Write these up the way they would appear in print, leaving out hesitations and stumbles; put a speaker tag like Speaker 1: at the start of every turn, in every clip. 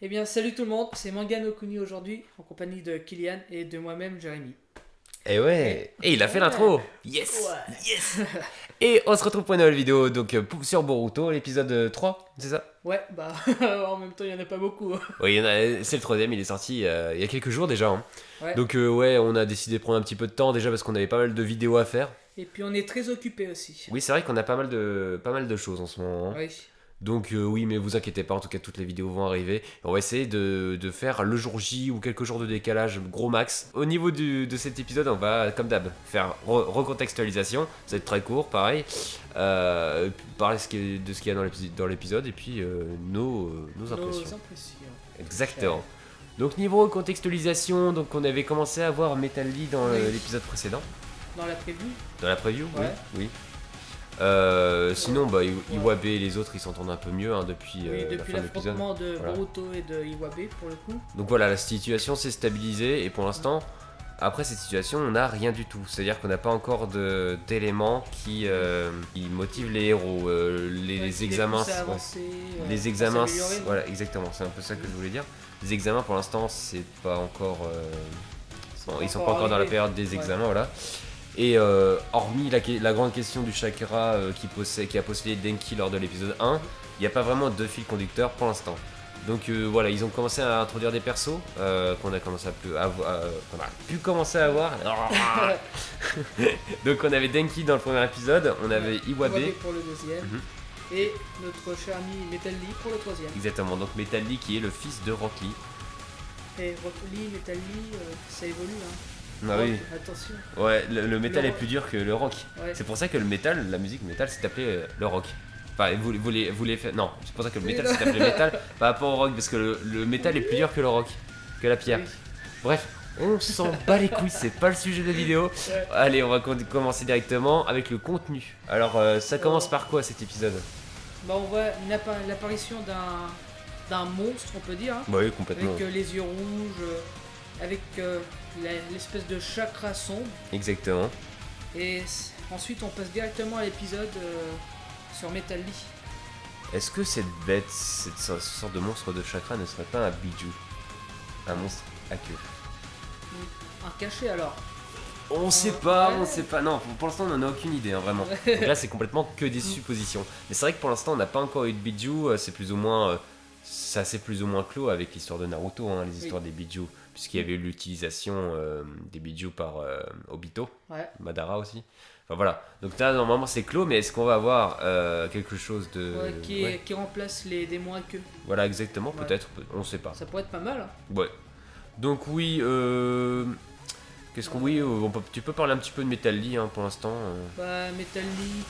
Speaker 1: Eh bien, salut tout le monde, c'est Manga no Kuni aujourd'hui, en compagnie de Kylian et de moi-même, Jérémy.
Speaker 2: Et ouais, et il a fait
Speaker 1: Ouais.
Speaker 2: l'intro. Yes, yes. Et on se retrouve pour une nouvelle vidéo donc sur Boruto, l'épisode 3, c'est ça?
Speaker 1: Ouais, bah, en même temps, il n'y en a pas beaucoup.
Speaker 2: Oui, c'est le troisième, il est sorti il y a quelques jours déjà, hein.
Speaker 1: Ouais.
Speaker 2: Donc ouais, on a décidé de prendre un petit peu de temps déjà parce qu'on avait pas mal de vidéos à faire.
Speaker 1: Et puis, on est très occupés aussi.
Speaker 2: Oui, c'est vrai qu'on a pas mal de choses en ce moment, hein.
Speaker 1: Oui.
Speaker 2: Donc oui, mais vous inquiétez pas, en tout cas toutes les vidéos vont arriver. Et on va essayer de faire le jour J ou quelques jours de décalage, gros max. Au niveau de cet épisode, on va, comme d'hab, faire recontextualisation. Ça va être très court, pareil. Parler de ce qu'il y a dans l'épisode et puis nos impressions.
Speaker 1: Nos impressions.
Speaker 2: Exactement. Donc niveau recontextualisation, donc on avait commencé à voir Metal Lee dans
Speaker 1: Oui.
Speaker 2: l'épisode précédent.
Speaker 1: Dans la preview.
Speaker 2: Dans la preview,
Speaker 1: Ouais.
Speaker 2: oui. Sinon, Iwabe et les autres ils s'entendent un peu mieux hein, depuis,
Speaker 1: Oui,
Speaker 2: la
Speaker 1: depuis
Speaker 2: fin de l'épisode.
Speaker 1: l'affrontement de
Speaker 2: Voilà.
Speaker 1: Boruto et de Iwabe, pour le coup.
Speaker 2: Donc voilà, la situation s'est stabilisée et pour l'instant, après cette situation, on n'a rien du tout. C'est-à-dire qu'on n'a pas encore d'éléments qui motivent les héros. Les
Speaker 1: Ouais, qui
Speaker 2: examens,
Speaker 1: pousse à avancer,
Speaker 2: les
Speaker 1: à
Speaker 2: examens,
Speaker 1: s'améliorer.
Speaker 2: voilà, exactement, c'est un peu ça que je voulais dire. Les examens pour l'instant, c'est pas encore. Bon, ils sont pas encore dans la
Speaker 1: arrivé.
Speaker 2: période des examens, voilà. Et hormis la grande question du chakra qui a possédé Denki lors de l'épisode 1, il n'y a pas vraiment de fil conducteur pour l'instant. Donc voilà, ils ont commencé à introduire des persos qu'on a pu commencer à voir. Donc on avait Denki dans le premier épisode, on avait Iwabe.
Speaker 1: Iwabe pour le deuxième.
Speaker 2: Mhm.
Speaker 1: Et notre cher ami Metal Lee pour le troisième.
Speaker 2: Exactement, donc Metal Lee qui est le fils de Rock Lee.
Speaker 1: Et Rock Lee, Metal Lee, ça évolue, hein.
Speaker 2: Ah oui.
Speaker 1: Attention.
Speaker 2: Ouais, le métal
Speaker 1: Le
Speaker 2: est
Speaker 1: rock.
Speaker 2: plus dur que le rock.
Speaker 1: Ouais.
Speaker 2: C'est pour ça que le métal, la musique métal, s'est appelé le rock. Enfin, vous les fait. Non, c'est pour ça que le métal s'est appelé métal par rapport au rock, parce que le métal est plus dur que le rock, que la pierre.
Speaker 1: Oui.
Speaker 2: Bref, on s'en bat les couilles, c'est pas le sujet de la vidéo.
Speaker 1: Ouais.
Speaker 2: Allez, on va commencer directement avec le contenu. Alors, ça commence par quoi cet épisode?
Speaker 1: Bah, on voit l'apparition d'un monstre, on peut dire, hein,
Speaker 2: Bah oui, complètement.
Speaker 1: avec les yeux rouges, avec l'espèce de chakra sombre.
Speaker 2: Exactement.
Speaker 1: Et ensuite, on passe directement à l'épisode sur Metal Lee.
Speaker 2: Est-ce que cette bête, cette sorte de monstre de chakra ne serait pas un bijou? Un monstre à queue?
Speaker 1: Un cachet alors.
Speaker 2: On sait pas, non, pour l'instant on en a aucune idée, hein, vraiment. Donc là c'est complètement que des suppositions. Mais c'est vrai que pour l'instant on n'a pas encore eu de bijou, c'est plus ou moins, ça s'est plus ou moins clos avec l'histoire de Naruto, hein, les histoires des bijou, puisqu'il y avait eu l'utilisation des bijou par Obito,
Speaker 1: Ouais.
Speaker 2: Madara aussi. Enfin voilà, donc là normalement c'est clos, mais est-ce qu'on va avoir quelque chose de...
Speaker 1: Ouais,
Speaker 2: Ouais.
Speaker 1: qui remplace les démons à queue.
Speaker 2: Voilà exactement,
Speaker 1: Ouais.
Speaker 2: peut-être, on sait pas.
Speaker 1: Ça pourrait être pas mal, hein.
Speaker 2: Ouais. Donc oui, qu'est-ce qu'on... Oui, tu peux parler un petit peu de Metal Lee hein, pour l'instant.
Speaker 1: Bah, Metal Lee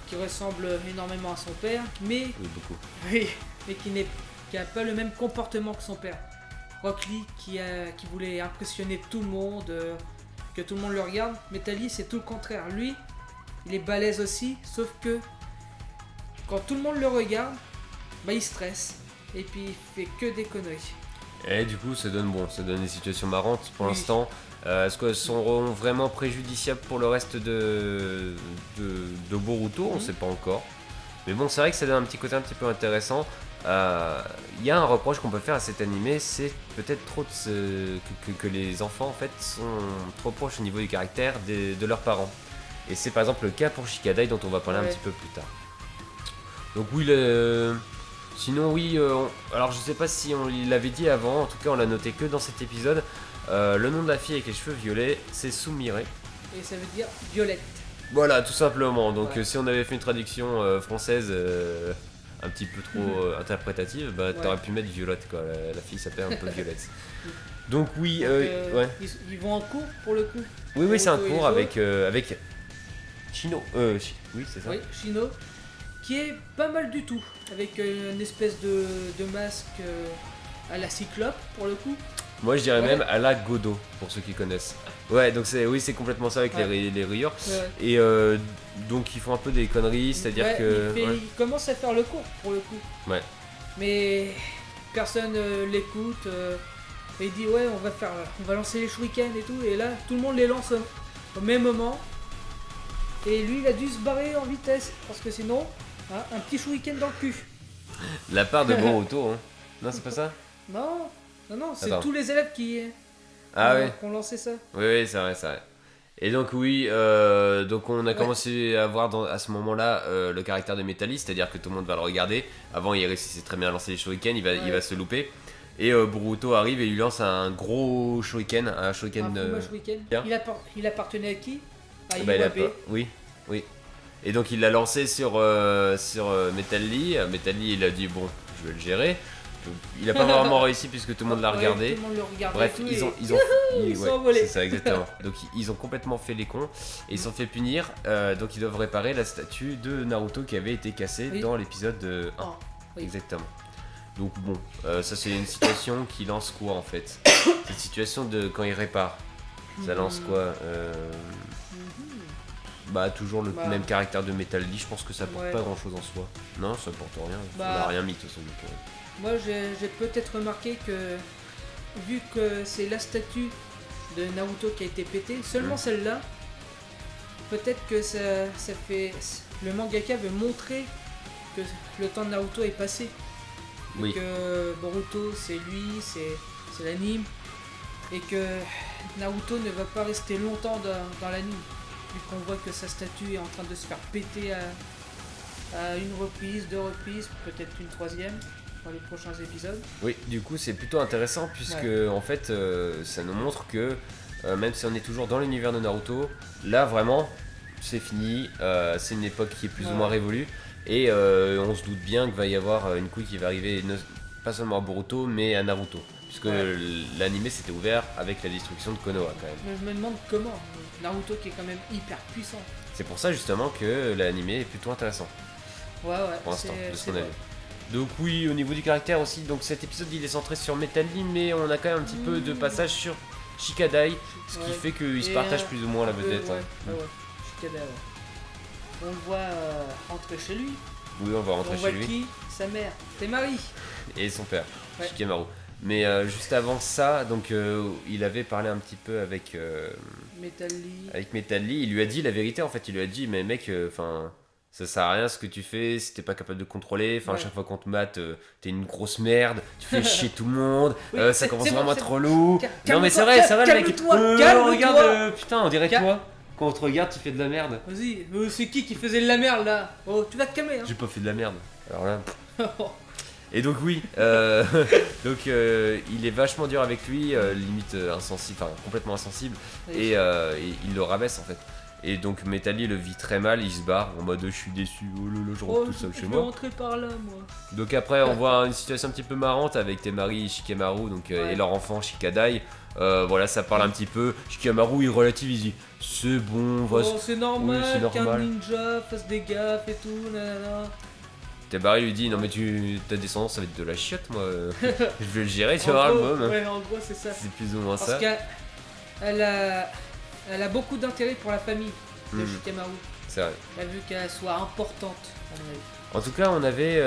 Speaker 1: qui ressemble énormément à son père, mais
Speaker 2: Oui, beaucoup.
Speaker 1: oui, mais qui a pas le même comportement que son père. Rock Lee qui voulait impressionner tout le monde, que tout le monde le regarde. Metal Lee c'est tout le contraire. Lui, il est balèze aussi, sauf que quand tout le monde le regarde, bah il stresse et puis il fait que des conneries.
Speaker 2: Et du coup, ça donne des situations marrantes pour
Speaker 1: Oui.
Speaker 2: l'instant. Est-ce qu'elles seront vraiment préjudiciables pour le reste de Boruto? On sait pas encore. Mais bon, c'est vrai que ça donne un petit côté un petit peu intéressant. Il y a un reproche qu'on peut faire à cet animé, c'est peut-être trop que les enfants en fait sont trop proches au niveau du caractère de leurs parents. Et c'est par exemple le cas pour Shikadai dont on va parler un
Speaker 1: Ouais.
Speaker 2: petit peu plus tard. Donc oui, sinon oui, alors je sais pas si on l'avait dit avant, en tout cas on l'a noté que dans cet épisode. Le nom de la fille avec les cheveux violets, c'est Sumire.
Speaker 1: Et ça veut dire violette.
Speaker 2: Voilà, tout simplement. Donc
Speaker 1: Ouais.
Speaker 2: si on avait fait une traduction française un petit peu trop interprétative, bah
Speaker 1: Ouais.
Speaker 2: t'aurais pu mettre Violette quoi. La fille s'appelle un peu Violette. Donc oui,
Speaker 1: Donc,
Speaker 2: ouais.
Speaker 1: ils vont en cours pour le coup.
Speaker 2: Oui, c'est un
Speaker 1: Boruto et
Speaker 2: cours
Speaker 1: Zo.
Speaker 2: avec Chino. Oui, c'est ça.
Speaker 1: Oui, Shino, qui est pas mal du tout, avec une espèce de masque à la cyclope pour le coup.
Speaker 2: Moi je dirais
Speaker 1: Ouais.
Speaker 2: même à la Godot pour ceux qui connaissent. Ouais, donc c'est complètement ça avec
Speaker 1: Ouais.
Speaker 2: les rayures.
Speaker 1: Ouais.
Speaker 2: Et donc ils font un peu des conneries, c'est-à-dire
Speaker 1: Ouais,
Speaker 2: que. Ouais.
Speaker 1: il commence à faire le cours pour le coup.
Speaker 2: Ouais.
Speaker 1: Mais personne l'écoute. Et il dit ouais, on va lancer les shurikens et tout. Et là, tout le monde les lance au même moment. Et lui, il a dû se barrer en vitesse parce que sinon, hein, un petit shuriken dans le cul.
Speaker 2: La part de Boruto, hein. Non, c'est pas ça?
Speaker 1: Non, non, c'est
Speaker 2: Attends.
Speaker 1: tous les élèves
Speaker 2: Ah ouais.
Speaker 1: qui ont lancé ça.
Speaker 2: Oui, c'est vrai, c'est vrai. Et donc oui, donc on a commencé à voir à ce moment-là le caractère de Metalli, c'est-à-dire que tout le monde va le regarder. Avant, il réussissait très bien à lancer les shurikens, il va se louper. Et Boruto arrive et lui lance un gros shuriken, un shuriken.
Speaker 1: Un Fuma Shuriken.
Speaker 2: bien.
Speaker 1: Il appartenait à qui? À
Speaker 2: Bah,
Speaker 1: Iwabe.
Speaker 2: oui, oui. Et donc il l'a lancé sur Metal Lee. Metal Lee, il a dit bon, je vais le gérer. Il a pas vraiment réussi puisque tout le monde l'a regardé.
Speaker 1: Tout le monde le regardait.
Speaker 2: Bref,
Speaker 1: et tout,
Speaker 2: ils ont,
Speaker 1: ils sont envolés.
Speaker 2: c'est ça exactement. Donc ils ont complètement fait les cons et ils se sont fait punir. Donc ils doivent réparer la statue de Naruto qui avait été cassée
Speaker 1: Oui.
Speaker 2: dans l'épisode 1.
Speaker 1: Oh, oui.
Speaker 2: Exactement. Donc bon, ça c'est une situation qui lance quoi en fait? Cette situation de quand il répare, ça lance quoi? Bah toujours le
Speaker 1: Bah.
Speaker 2: même caractère de Metal Lee, je pense que ça porte
Speaker 1: Ouais.
Speaker 2: pas grand chose en soi. Non, ça porte rien,
Speaker 1: Bah.
Speaker 2: ça n'a rien mis de toute façon.
Speaker 1: Moi, j'ai peut-être remarqué que, vu que c'est la statue de Naruto qui a été pétée, seulement celle-là, peut-être que ça fait. Le mangaka veut montrer que le temps de Naruto est passé. Et
Speaker 2: Oui.
Speaker 1: que Boruto, c'est lui, c'est l'anime. Et que Naruto ne va pas rester longtemps dans l'anime. Vu qu'on voit que sa statue est en train de se faire péter à une reprise, 2 reprises, peut-être une 3e dans les prochains épisodes.
Speaker 2: Oui, du coup c'est plutôt intéressant puisque en fait ça nous montre que même si on est toujours dans l'univers de Naruto, là vraiment c'est fini, c'est une époque qui est plus ou moins révolue et on se doute bien qu'il va y avoir une couille qui va arriver pas seulement à Boruto mais à Naruto. Puisque l'anime s'était ouvert avec la destruction de Konoha quand même.
Speaker 1: Mais je me demande comment. Naruto qui est quand même hyper puissant.
Speaker 2: C'est pour ça justement que l'anime est plutôt intéressant
Speaker 1: Ouais,
Speaker 2: pour l'instant, de ce
Speaker 1: c'est
Speaker 2: qu'on a
Speaker 1: vrai.
Speaker 2: vu. Donc oui, au niveau du caractère aussi, donc cet épisode il est centré sur Metal Lee, mais on a quand même un petit peu de passage sur Shikadai, ce qui fait qu'ils se
Speaker 1: Et,
Speaker 2: partagent plus ou moins la
Speaker 1: un peu,
Speaker 2: vedette.
Speaker 1: Ouais,
Speaker 2: hein.
Speaker 1: ouais. Shikada, ouais. On le voit rentrer chez lui.
Speaker 2: Oui, on va
Speaker 1: On
Speaker 2: rentrer
Speaker 1: voit
Speaker 2: chez lui.
Speaker 1: qui? Sa mère. T'es Marie.
Speaker 2: Et son père,
Speaker 1: Ouais.
Speaker 2: Shikamaru. Mais juste avant ça, donc il avait parlé un petit peu avec
Speaker 1: Metal Lee.
Speaker 2: Metal Lee, il lui a dit la vérité en fait, il lui a dit mais mec, enfin ça sert à rien ce que tu fais si t'es pas capable de contrôler, enfin à chaque fois qu'on te mate, t'es une grosse merde, tu fais chier tout le monde,
Speaker 1: Oui,
Speaker 2: ça
Speaker 1: c'est-
Speaker 2: commence
Speaker 1: c'est
Speaker 2: vraiment à
Speaker 1: bon,
Speaker 2: être relou.
Speaker 1: calme-toi,
Speaker 2: Non mais c'est vrai le mec.
Speaker 1: calme-toi, calme-toi.
Speaker 2: Regarde, putain, on dirait
Speaker 1: Cal-
Speaker 2: toi. Quand on te regarde, tu fais de la merde.
Speaker 1: Vas-y, c'est qui faisait de la merde là? Oh, tu vas te calmer, hein.
Speaker 2: J'ai pas fait de la merde. Alors là. Et donc oui, donc il est vachement dur avec lui, limite insensible, enfin complètement insensible, et il le rabaisse en fait. Et donc Metal Lee le vit très mal, il se barre en mode je suis déçu, oh lolo, je rentre tout seul chez
Speaker 1: je vais
Speaker 2: moi.
Speaker 1: rentrer par là, moi.
Speaker 2: Donc après on voit une situation un petit peu marrante avec Temari et Shikamaru donc, et leur enfant Shikadai. Voilà, ça parle un petit peu. Shikamaru il relativise, il dit c'est bon, va
Speaker 1: Oh, c'est normal,
Speaker 2: oui, c'est
Speaker 1: qu'un
Speaker 2: normal.
Speaker 1: ninja fasse des gaffes et tout, nanana.
Speaker 2: Temari lui dit non mais ta descendance ça va être de la chiotte moi, je vais le gérer tu
Speaker 1: En
Speaker 2: vois le
Speaker 1: gros,
Speaker 2: môme.
Speaker 1: ouais, en gros, c'est ça.
Speaker 2: C'est plus ou moins
Speaker 1: Parce
Speaker 2: ça.
Speaker 1: qu'elle a beaucoup d'intérêt pour la famille de Shikamaru.
Speaker 2: C'est vrai.
Speaker 1: Elle a vu qu'elle soit importante, à mon avis.
Speaker 2: En tout cas, on avait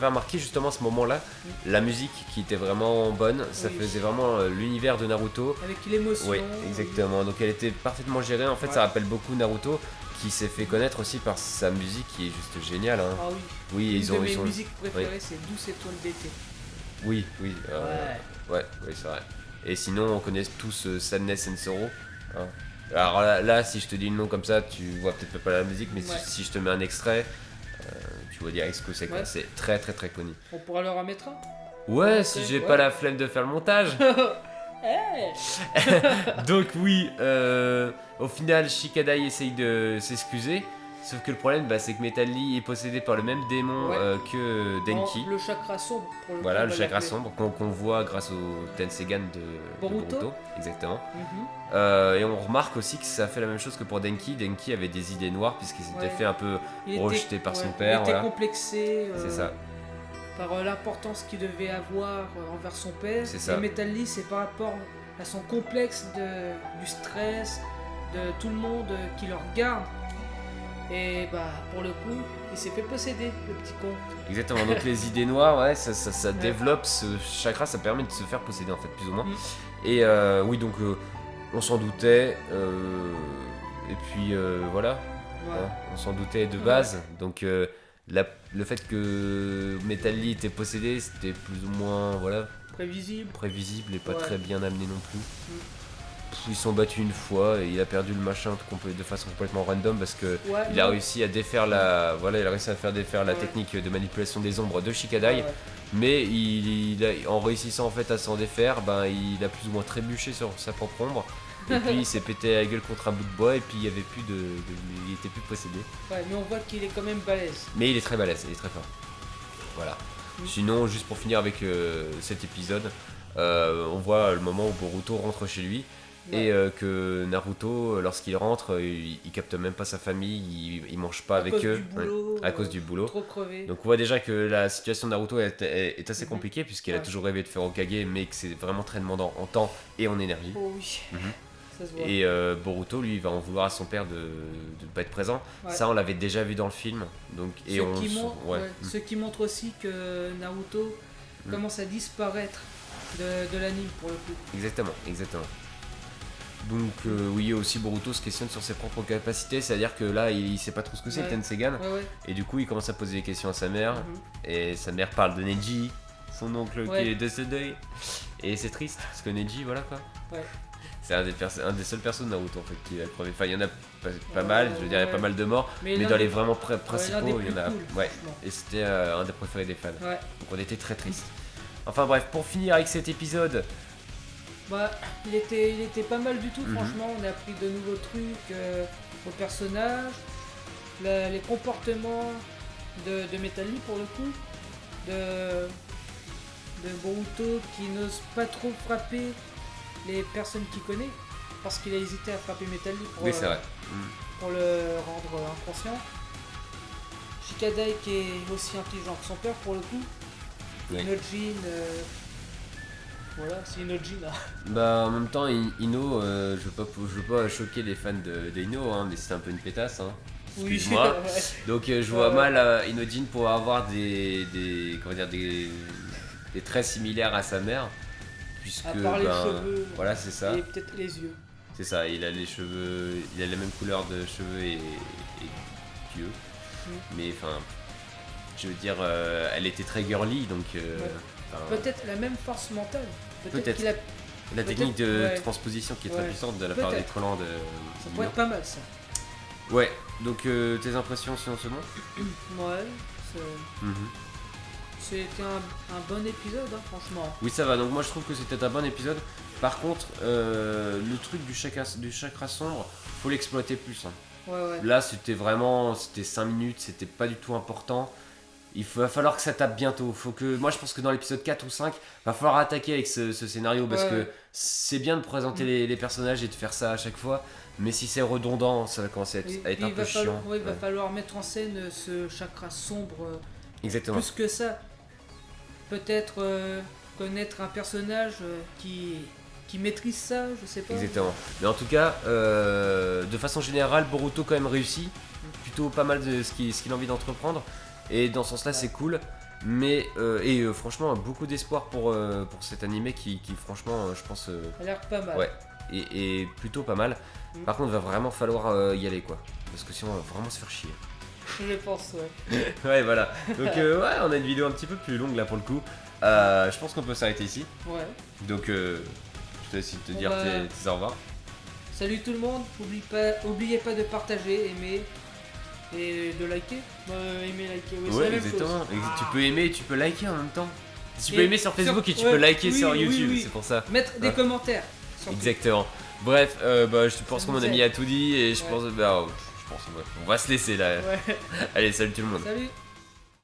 Speaker 2: remarqué justement à ce moment-là la musique qui était vraiment bonne. Ça
Speaker 1: Oui.
Speaker 2: faisait vraiment l'univers de Naruto.
Speaker 1: Avec l'émotion.
Speaker 2: Oui, exactement. Donc elle était parfaitement gérée. En fait, ça rappelle beaucoup Naruto, qui s'est fait connaître aussi par sa musique qui est juste géniale. Hein.
Speaker 1: Ah oui.
Speaker 2: Oui,
Speaker 1: Une
Speaker 2: ils
Speaker 1: de
Speaker 2: ont.
Speaker 1: mes
Speaker 2: Ils sont...
Speaker 1: musiques préférées, c'est Douce étoile d'été.
Speaker 2: Oui, oui.
Speaker 1: Ouais.
Speaker 2: Oui, c'est vrai. Et sinon, on connaît tous Sadness and Sorrow. Hein. Alors là, si je te dis le nom comme ça, tu vois peut-être pas la musique, mais si je te mets un extrait, tu vois direct ce que c'est.
Speaker 1: Ouais.
Speaker 2: C'est très très très connu.
Speaker 1: On pourra leur en mettre un.
Speaker 2: Ouais, si j'ai pas la flemme de faire le montage. Donc oui, au final, Shikadai essaye de s'excuser. Sauf que le problème, c'est que Metal Lee est possédé par le même démon que Denki.
Speaker 1: Le chakra sombre. Pour
Speaker 2: Voilà,
Speaker 1: on
Speaker 2: le
Speaker 1: va
Speaker 2: chakra
Speaker 1: l'appeler.
Speaker 2: sombre qu'on voit grâce au Tensegan de
Speaker 1: Boruto.
Speaker 2: Exactement.
Speaker 1: Mhm.
Speaker 2: Et on remarque aussi que ça fait la même chose que pour Denki. Denki avait des idées noires puisqu'il s'était fait un peu
Speaker 1: Il
Speaker 2: rejeté par son
Speaker 1: il
Speaker 2: père.
Speaker 1: était
Speaker 2: Voilà.
Speaker 1: complexé
Speaker 2: C'est ça.
Speaker 1: par l'importance qu'il devait avoir envers son père.
Speaker 2: C'est ça.
Speaker 1: Et Metal Lee, c'est par rapport à son complexe du stress, de tout le monde qui le regarde. Et pour le coup, il s'est fait posséder, le petit con.
Speaker 2: Exactement, donc les idées noires, ouais, ça développe ce chakra, ça permet de se faire posséder en fait, plus ou moins. Et oui, donc on s'en doutait, et puis voilà,
Speaker 1: Ouais.
Speaker 2: hein, on s'en doutait de base. Donc Le fait que Metal Lee était possédé, c'était plus ou moins voilà, prévisible et pas très bien amené non plus. Ils sont battus une fois et il a perdu le machin de façon complètement random parce que il a réussi à défaire faire défaire la technique de manipulation des ombres de Shikadai, mais en réussissant en fait à s'en défaire, il a plus ou moins trébuché sur sa propre ombre. Et puis il s'est pété la gueule contre un bout de bois et puis il était plus possédé.
Speaker 1: Ouais, mais on voit qu'il est quand même balèze.
Speaker 2: Mais il est très balèze, il est très fort. Voilà. Sinon, juste pour finir avec cet épisode, on voit le moment où Boruto rentre chez lui. Et que Naruto, lorsqu'il rentre, il capte même pas sa famille, il mange pas avec eux à cause du boulot.
Speaker 1: Trop crevé.
Speaker 2: Donc on voit déjà que la situation de Naruto est assez compliquée puisqu'il a toujours rêvé de faire Hokage, mais que c'est vraiment très demandant en temps et en énergie.
Speaker 1: Oh oui. Ça se voit.
Speaker 2: Et Boruto, lui, il va en vouloir à son père de ne pas être présent. Ça, on l'avait déjà vu dans le film. Donc,
Speaker 1: ce qui montre aussi que Naruto commence à disparaître de l'anime pour le coup.
Speaker 2: Exactement. Donc oui, aussi Boruto se questionne sur ses propres capacités, c'est-à-dire que là il sait pas trop ce que c'est le Tensegan, et du coup il commence à poser des questions à sa mère, et sa mère parle de Neji, son oncle qui est décédé, et c'est triste, parce que Neji, voilà quoi. C'est un des seuls persos de Naruto en fait qui a crevé, enfin il y en a pas mal, je veux dire il y a pas mal de morts, mais dans les vraiment principaux, il y en a, et c'était un des préférés des fans, donc on était très triste. Enfin bref, pour finir avec cet épisode,
Speaker 1: il était pas mal du tout, franchement. On a appris de nouveaux trucs aux personnages, les comportements de Metal Lee pour le coup, de Boruto qui n'ose pas trop frapper les personnes qu'il connaît parce qu'il a hésité à frapper Metal Lee pour le rendre inconscient. Shikadai qui est aussi intelligent que son père pour le coup. Inojin. Voilà, c'est Inojin là.
Speaker 2: En même temps, Ino, je veux pas choquer les fans de Ino, mais c'est un peu une pétasse. Excuse-moi. Donc je vois mal Inojin pour avoir des traits similaires à sa mère. Puisque,
Speaker 1: à part les cheveux.
Speaker 2: Voilà, c'est ça.
Speaker 1: Et peut-être les yeux.
Speaker 2: C'est ça, il a les cheveux, il a la même couleur de cheveux et yeux. Mais enfin, je veux dire, elle était très girly, donc...
Speaker 1: peut-être la même force mentale.
Speaker 2: Peut-être. La technique de transposition qui est très puissante de la part des Trollands.
Speaker 1: Ça pourrait être pas mal ça.
Speaker 2: Ouais, donc tes impressions sinon c'est bon?
Speaker 1: C'était un bon épisode, franchement.
Speaker 2: Oui, ça va, donc moi je trouve que c'était un bon épisode. Par contre, le truc du chakra sombre, faut l'exploiter plus. Là, c'était 5 minutes, c'était pas du tout important. Va falloir que ça tape bientôt. Moi je pense que dans l'épisode 4 ou 5, va falloir attaquer avec ce scénario parce que c'est bien de présenter les personnages et de faire ça à chaque fois, mais si c'est redondant, ça va commencer à être un peu chiant.
Speaker 1: Il va falloir mettre en scène ce chakra sombre.
Speaker 2: Exactement.
Speaker 1: Plus que ça. Peut-être connaître un personnage qui maîtrise ça, je sais pas.
Speaker 2: Exactement. Mais en tout cas, de façon générale, Boruto quand même réussit. Plutôt pas mal de ce qu'il a envie d'entreprendre. Et dans ce sens là c'est cool, mais franchement beaucoup d'espoir pour cet animé qui franchement je pense
Speaker 1: a l'air pas mal.
Speaker 2: Et plutôt pas mal. Par contre va vraiment falloir y aller quoi, parce que sinon on va vraiment se faire chier.
Speaker 1: Je pense
Speaker 2: ouais voilà, donc on a une vidéo un petit peu plus longue là pour le coup. Je pense qu'on peut s'arrêter ici. Donc je te laisse te dire tes au revoir.
Speaker 1: Salut tout le monde, oubliez pas de partager, aimer et de liker. Aimer, liker,
Speaker 2: c'est la même exactement. Chose. Tu peux aimer et tu peux liker en même temps. Tu peux aimer sur Facebook et tu peux liker sur YouTube, c'est pour ça.
Speaker 1: Mettre des commentaires.
Speaker 2: Exactement. Bref, je pense que mon ami a tout dit et je pense on va se laisser là. Allez, salut tout le monde.
Speaker 1: Salut.